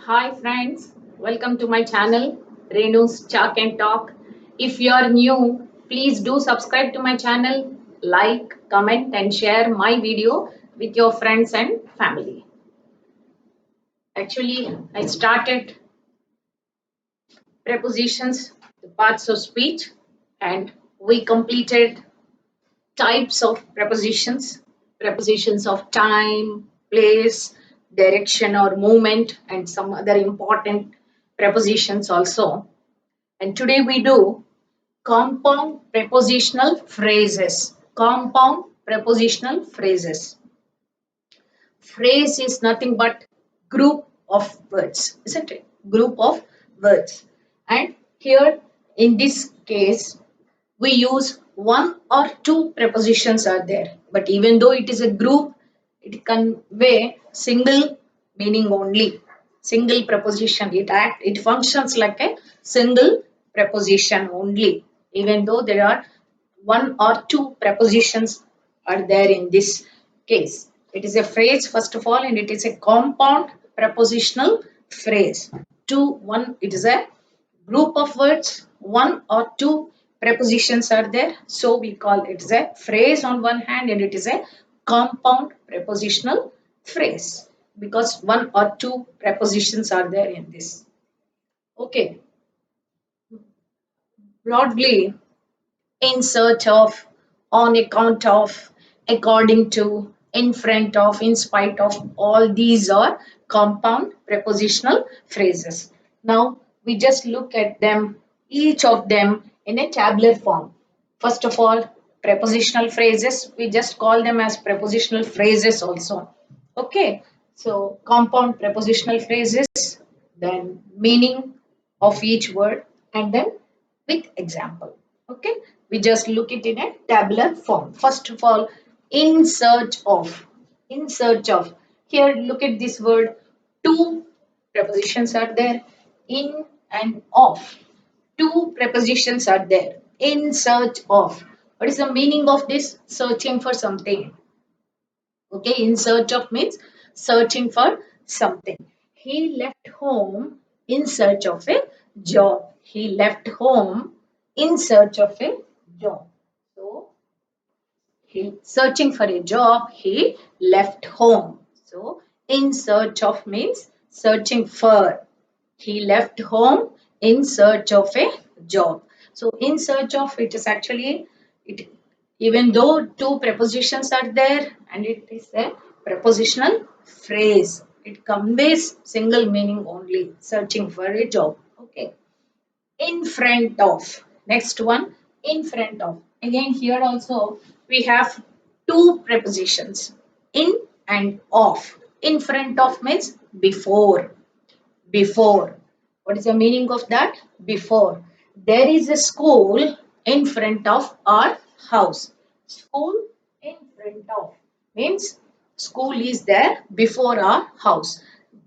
Hi friends, welcome to my channel Renu's Chalk and Talk. If you are new, please do subscribe to my channel, like, comment and share my video with your friends and family. Actually, I started prepositions, the parts of speech, and we completed types of prepositions, prepositions of time, place, direction or movement, and some other important prepositions also. And today we do compound prepositional phrases. Compound prepositional phrases. Phrase is nothing but group of words, isn't it? Group of words. And here in this case, we use one or two prepositions are there. But even though it is a group, it convey single meaning only. Single preposition. It functions like a single preposition only. Even though there are one or two prepositions are there in this case. It is a phrase first of all, and it is a compound prepositional phrase. It is a group of words, one or two prepositions are there, so we call it as a phrase on one hand, and it is a compound prepositional phrase because one or two prepositions are there in this. Okay, broadly, in search of, on account of, according to, in front of, in spite of, all these are compound prepositional phrases. Now we just look at them, each of them in a tabular form. First of all, prepositional phrases, we just call them as prepositional phrases also. Okay, so compound prepositional phrases, then meaning of each word, and then with example. Okay, we just look it in a tabular form. First of all, in search of. In search of. Here, look at this word. Two prepositions are there. In and of. Two prepositions are there. In search of. What is the meaning of this? Searching for something. Okay, in search of means searching for something. He left home in search of a job. He left home in search of a job. So he searching for a job, he left home. So in search of means searching for. He left home in search of a job. So in search of, it is actually, it even though two prepositions are there and it is a prepositional phrase, it conveys single meaning only, searching for a job. Okay, in front of. Next one, in front of. Again, here also we have two prepositions, in and of. In front of means before. Before. What is the meaning of that? Before. There is a school in front of our house. School in front of means school is there before our house.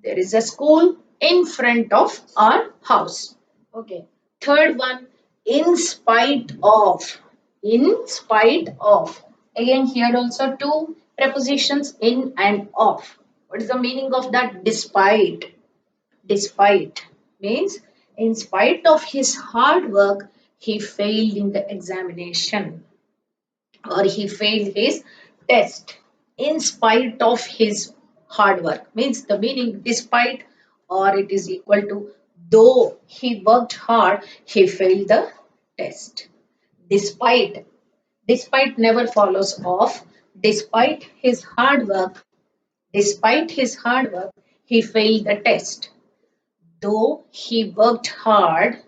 There is a school in front of our house. Okay. Third one, in spite of. In spite of. Again, here also two prepositions, in and of. What is the meaning of that? Despite. Despite means in spite of his hard work, he failed in the examination or he failed his test. In spite of his hard work means the meaning despite, or it is equal to though he worked hard, he failed the test. Despite. Despite never follows of. Despite his hard work, despite his hard work, he failed the test. Though he worked hard,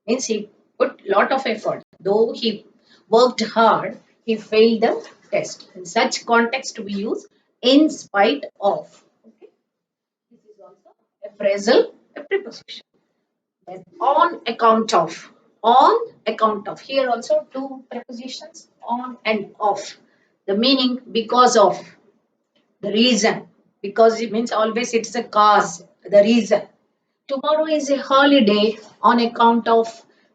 means he put lot of effort. Though he worked hard, he failed the test. In such context, we use in spite of. Okay, this is also a phrasal, a preposition. Then on account of. On account of. Here also two prepositions, on and off. The meaning because of. The reason. Because it means always it's a cause. The reason. Tomorrow is a holiday on account of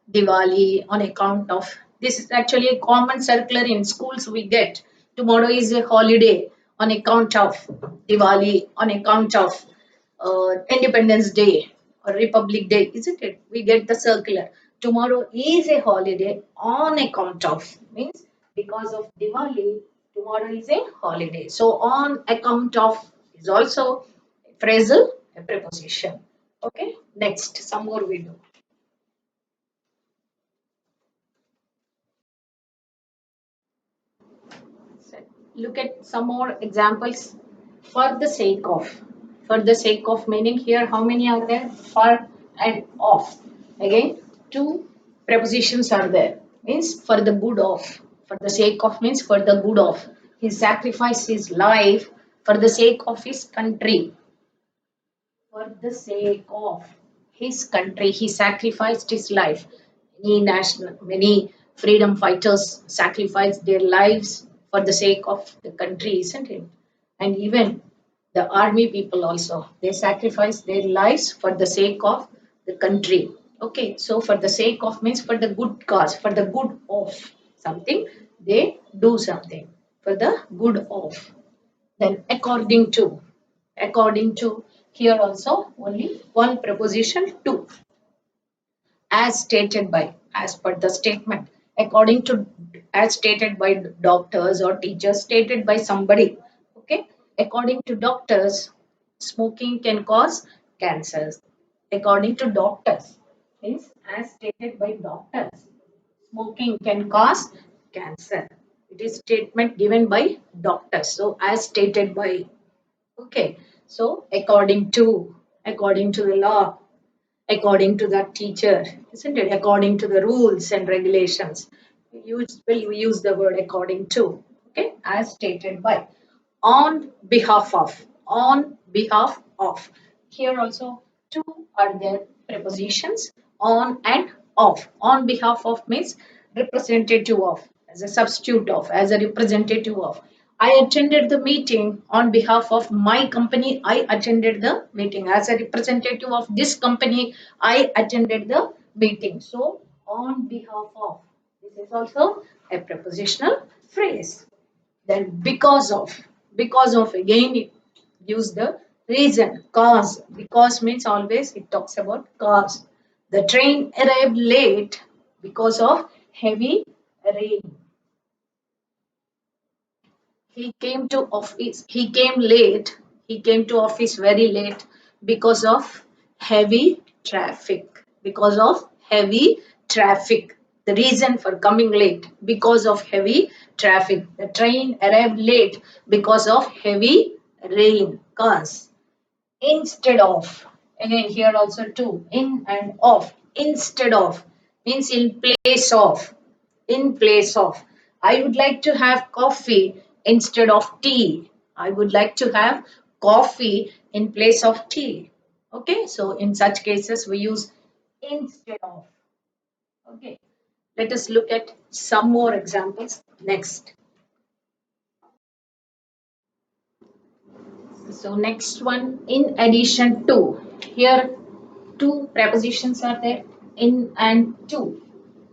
Diwali, on account of, this is actually a common circular in schools we get. Tomorrow is a holiday on account of Diwali, on account of Independence Day or Republic Day, isn't it? We get the circular. Tomorrow is a holiday on account of, means because of Diwali, tomorrow is a holiday. So on account of is also phrasal, a preposition. Okay, next, some more we do. So look at some more examples. For the sake of. For the sake of meaning here, how many are there? For and of. Again, two prepositions are there. Means for the good of. For the sake of means for the good of. He sacrificed his life for the sake of his country. For the sake of his country, he sacrificed his life. Many freedom fighters sacrificed their lives for the sake of the country, isn't it? And even the army people also, they sacrifice their lives for the sake of the country. Okay, so for the sake of means for the good cause, for the good of something, they do something for the good of. Then according to, here also only one preposition to, as stated by, as per the statement, according to, as stated by doctors or teachers, stated by somebody. Okay, according to doctors, smoking can cause cancers. According to doctors means as stated by doctors, smoking can cause cancer. It is statement given by doctors, so as stated by. Okay, so according to the law, according to that teacher, isn't it? According to the rules and regulations. We use the word according to, okay, as stated by, on behalf of, on behalf of. Here also two are there prepositions, on and of. On behalf of means representative of, as a substitute of, as a representative of. I attended the meeting on behalf of my company. I attended the meeting as a representative of this company. I attended the meeting. So, on behalf of. This is also a prepositional phrase. Then, because of again, it gives the reason, cause. Because means always it talks about cause. The train arrived late because of heavy rain. He came late, he came to office very late because of heavy traffic because of heavy traffic. The reason for coming late, because of heavy traffic. The train arrived late because of heavy rain. Cause. Instead of, again here also two, in and of. Instead of means in place of. In place of, I would like to have coffee instead of tea. I would like to have coffee in place of tea. Okay, so in such cases we use instead of. Okay, let us look at some more examples next. So next one, in addition to. Here two prepositions are there, in and to.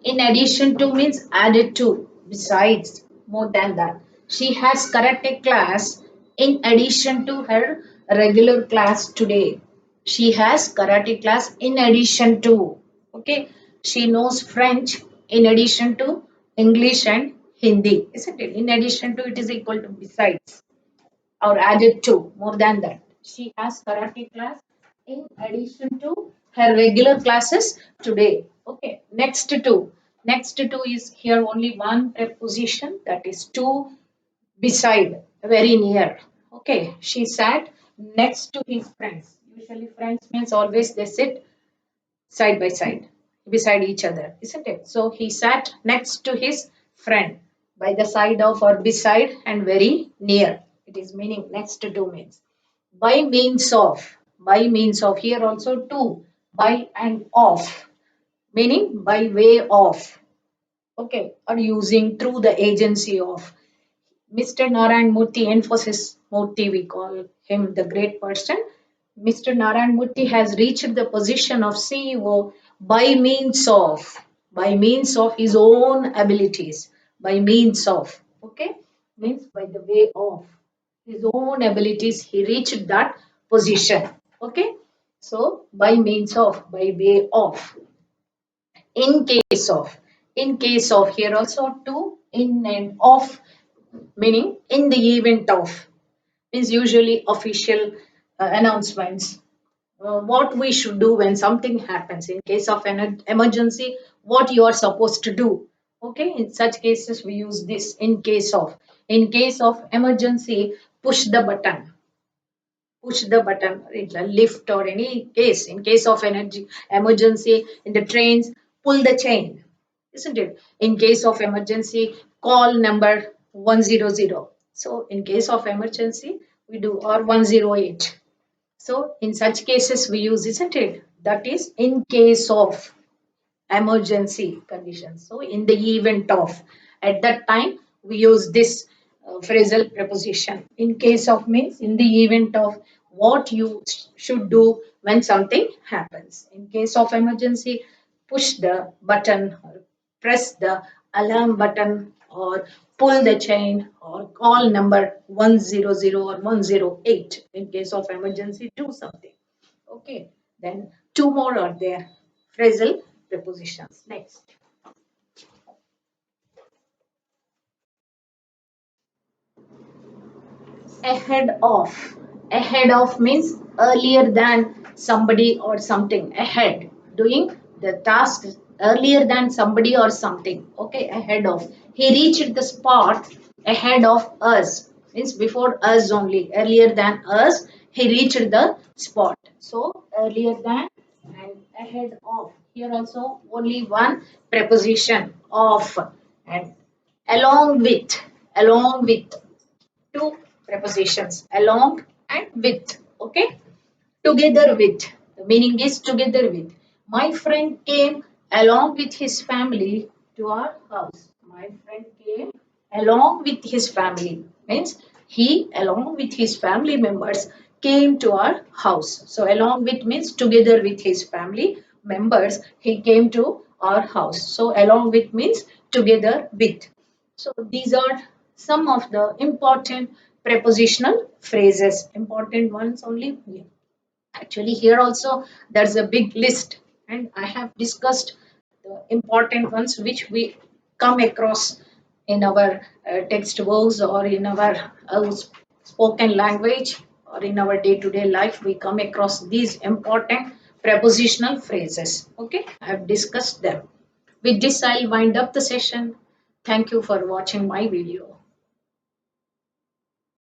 In addition to means added to, besides, more than that. She has karate class in addition to her regular class today. She has karate class in addition to. Okay. She knows French in addition to English and Hindi. Isn't it? In addition to, it is equal to besides or added to, more than that. She has karate class in addition to her regular classes today. Okay, next to. Next to is here only one preposition, that is to, beside, very near. Okay, she sat next to his friends. Usually, friends means always they sit side by side, beside each other, isn't it? So he sat next to his friend, by the side of or beside and very near. It is meaning next to means. By means of, by means of, here also to, by and of, meaning by way of, okay, or using through the agency of. Mr. Narayan Murthy, Emphasis Murthy, we call him the great person. Mr. Narayan Murthy has reached the position of CEO by means of his own abilities, by means of, okay, means by the way of his own abilities, he reached that position. Okay, so by means of, by way of, in case of, in case of, here also to, in and of, meaning in the event of, means usually official announcements, what we should do when something happens in case of an emergency, what you are supposed to do. Okay, in such cases we use this in case of. In case of emergency, push the button, push the button in the lift or any case. In case of energy emergency in the trains, pull the chain, isn't it? In case of emergency, call number 100. So in case of emergency we do, or 108. So in such cases we use, isn't it? That is in case of emergency conditions. So in the event of, at that time we use this phrasal preposition. In case of means in the event of, what you should do when something happens. In case of emergency, push the button, or press the alarm button, or pull the chain, or call number 100 or 108. In case of emergency, do something. Okay, then two more are there, phrasal prepositions. Next, ahead of. Ahead of means earlier than somebody or something. Ahead, doing the task earlier than somebody or something. Okay, ahead of. He reached the spot ahead of us. Means before us only. Earlier than us, he reached the spot. So earlier than and ahead of. Here also only one preposition of, and along with, along with, two prepositions, along and with. Okay, together with, the meaning is together with. My friend came along with his family to our house. My friend came along with his family, means he along with his family members came to our house. So along with means together with his family members he came to our house. So along with means together with. So these are some of the important prepositional phrases, important ones only. Actually, here also there's a big list, and I have discussed the important ones which we come across in our textbooks, or in our spoken language, or in our day-to-day life. We come across these important prepositional phrases. Okay, I have discussed them. With this, I'll wind up the session. Thank you for watching my video.